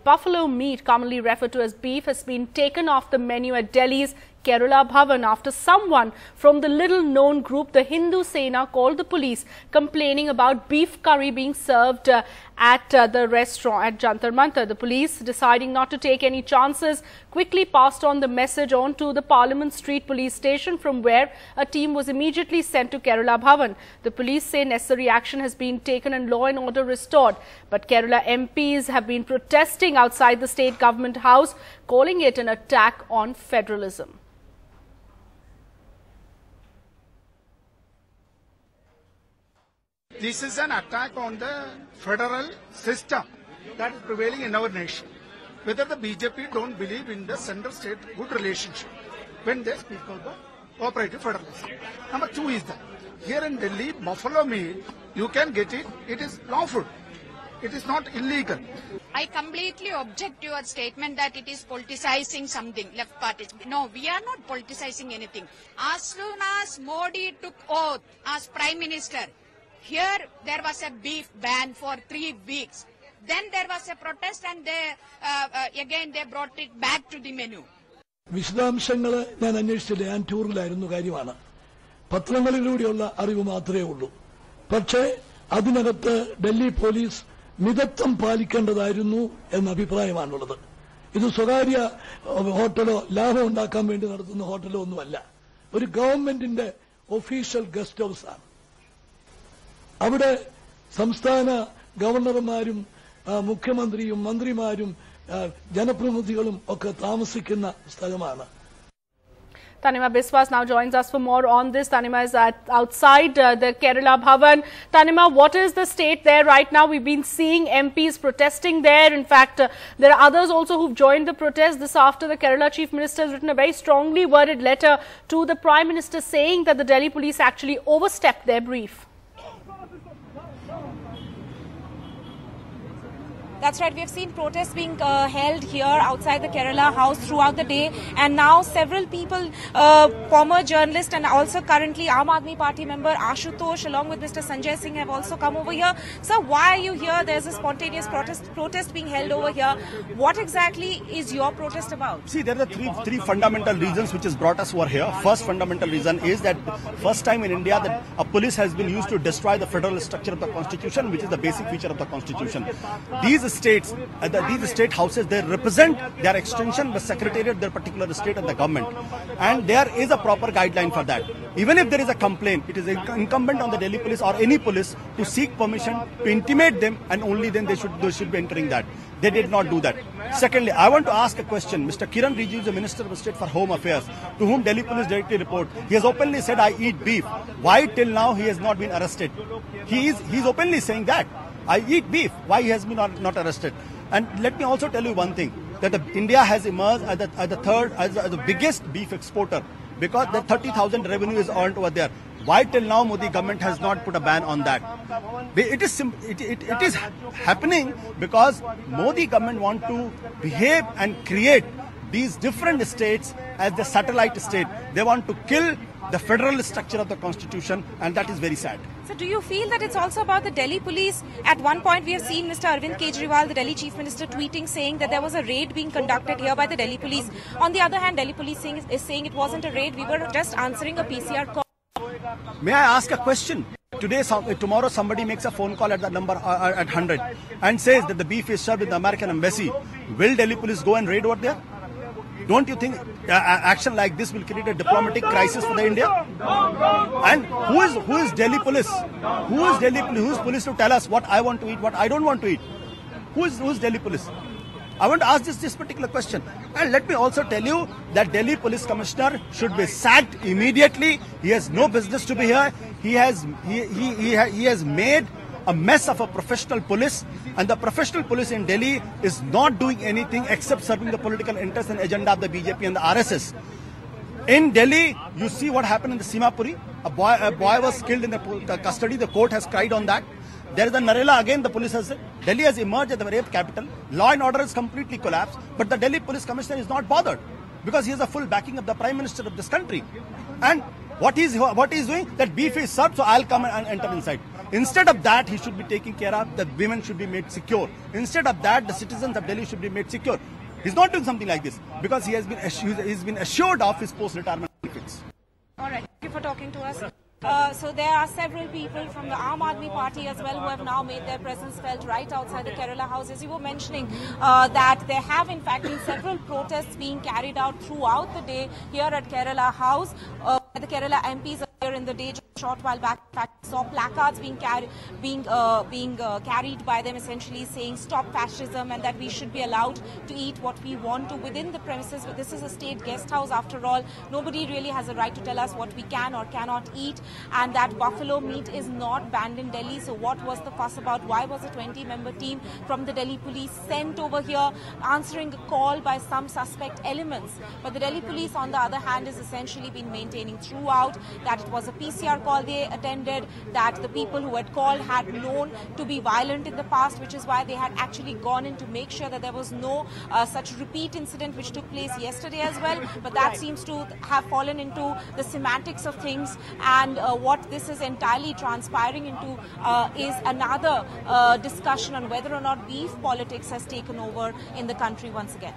Buffalo meat, commonly referred to as beef, has been taken off the menu at Delhi's Kerala Bhavan after someone from the little-known group, the Hindu Sena, called the police complaining about beef curry being served at the restaurant at Jantar Mantar. The police, deciding not to take any chances, quickly passed on the message on to the Parliament Street police station, from where a team was immediately sent to Kerala Bhavan. The police say necessary action has been taken and law and order restored. But Kerala MPs have been protesting outside the state government house, calling it an attack on federalism. This is an attack on the federal system that is prevailing in our nation. Whether the BJP don't believe in the center-state good relationship when they speak of the cooperative federalism. Number two is that here in Delhi, buffalo meat, you can get it, it is lawful. It is not illegal. I completely object to your statement that it is politicizing something, left parties. No, we are not politicizing anything. As soon as Modi took oath as Prime Minister, here there was a beef ban for 3 weeks. Then there was a protest and again they brought it back to the menu. വിശദാംശങ്ങൾ ഞാൻ അന്വേഷിച്ചില്ല. ഞാൻ ടൂറിലായിരുന്നു കാര്യമാണ്. പത്രങ്ങളിലൂടെയുള്ള അറിവ് മാത്രമേ ഉള്ളൂ. പക്ഷേ അതിനകത്ത് Delhi police മിതത്വം പാലിക്കേണ്ടതായിരുന്നു എന്ന അഭിപ്രായമാണുള്ളത്. ഇത് സ്വകാര്യ ഹോട്ടലോ ലാഭം ഉണ്ടാക്കാൻ വേണ്ടി നടത്തുന്ന ഹോട്ടലോ ഒന്നുമല്ല. ഒരു ഗവൺമെന്റിന്റെ ഒഫീഷ്യൽ ഗസ്റ്റ് ഹൌസാണ്. അവിടെ സംസ്ഥാന ഗവർണർമാരും മുഖ്യമന്ത്രിയും മന്ത്രിമാരും ജനപ്രതിനിധികളും ഒക്കെ താമസിക്കുന്ന സ്ഥലമാണ്. Tanima Biswas now joins us for more on this. Tanima is outside the Kerala Bhavan. Tanima, what is the state there right now? We've been seeing MPs protesting there. In fact, there are others also who've joined the protest. This after the Kerala Chief Minister has written a very strongly worded letter to the Prime Minister saying that the Delhi police actually overstepped their brief. That's right. We have seen protests being held here outside the Kerala House throughout the day, and now several people, former journalists and also currently Aam Aadmi Party member Ashutosh, along with Mr. Sanjay Singh, have also come over here. Sir, why are you here? There's a spontaneous protest being held over here. What exactly is your protest about? See, there are three fundamental reasons which has brought us over here. First fundamental reason is that first time in India that a police has been used to destroy the federal structure of the constitution, which is the basic feature of the constitution. These states, these state houses, they represent their extension, the secretariat, their particular state and the government. And there is a proper guideline for that. Even if there is a complaint, it is incumbent on the Delhi police or any police to seek permission, to intimate them, and only then they should be entering that. They did not do that. Secondly, I want to ask a question. Mr. Kiran Rijiju is the Minister of State for Home Affairs, to whom Delhi police directly report. He has openly said, I eat beef. Why till now he has not been arrested? He's openly saying that. I eat beef. Why he has been not arrested? And let me also tell you one thing, that India has emerged as the biggest beef exporter, because the 30,000 revenue is earned over there. Why till now Modi government has not put a ban on that? It is happening because Modi government want to behave and create these different states as the satellite state. They want to kill the federal structure of the constitution, and that is very sad. So do you feel that it's also about the Delhi police? At one point we have seen Mr. Arvind Kejriwal, the Delhi Chief Minister, tweeting saying that there was a raid being conducted here by the Delhi police. On the other hand, Delhi police is saying it wasn't a raid, we were just answering a PCR call. May I ask a question? Tomorrow somebody makes a phone call at the number at 100 and says that the beef is served in the American embassy. Will Delhi police go and raid over there? Don't you think action like this will create a diplomatic crisis for the India? And who is Delhi police? Who is Delhi police? Who is police to tell us what I want to eat, what I don't want to eat? Who is Delhi police? I want to ask this particular question. And let me also tell you that Delhi Police Commissioner should be sacked immediately. He has no business to be here. He has made a mess of a professional police, and the professional police in Delhi is not doing anything except serving the political interest and agenda of the BJP and the RSS. In Delhi, you see what happened in the Simapuri. A boy was killed in the custody. The court has cried on that. There is a Narela again, the police has said. Delhi has emerged as the rape capital. Law and order has completely collapsed. But the Delhi Police Commissioner is not bothered because he has a full backing of the Prime Minister of this country. And what he is doing, that beef is served, so I'll come and enter inside. Instead of that, he should be taking care of the women should be made secure. Instead of that, the citizens of Delhi should be made secure. He's not doing something like this because he has been assured of his post-retirement benefits. All right, thank you for talking to us. So there are several people from the Aam Aadmi Party as well who have now made their presence felt right outside the Kerala House. As you were mentioning, that there have in fact been several protests being carried out throughout the day here at Kerala House. The Kerala MPs earlier in the day, just a short while back, in fact, saw placards being carried by them, essentially saying stop fascism and that we should be allowed to eat what we want to within the premises. But this is a state guest house after all. Nobody really has a right to tell us what we can or cannot eat, and that buffalo meat is not banned in Delhi. So what was the fuss about? Why was a 20-member team from the Delhi police sent over here answering a call by some suspect elements? But the Delhi police, on the other hand, has essentially been maintaining throughout that it was a PCR call they attended, that the people who had called had known to be violent in the past, which is why they had actually gone in to make sure that there was no such repeat incident which took place yesterday as well. But that seems to have fallen into the semantics of things, and what this is entirely transpiring into is another discussion on whether or not beef politics has taken over in the country once again.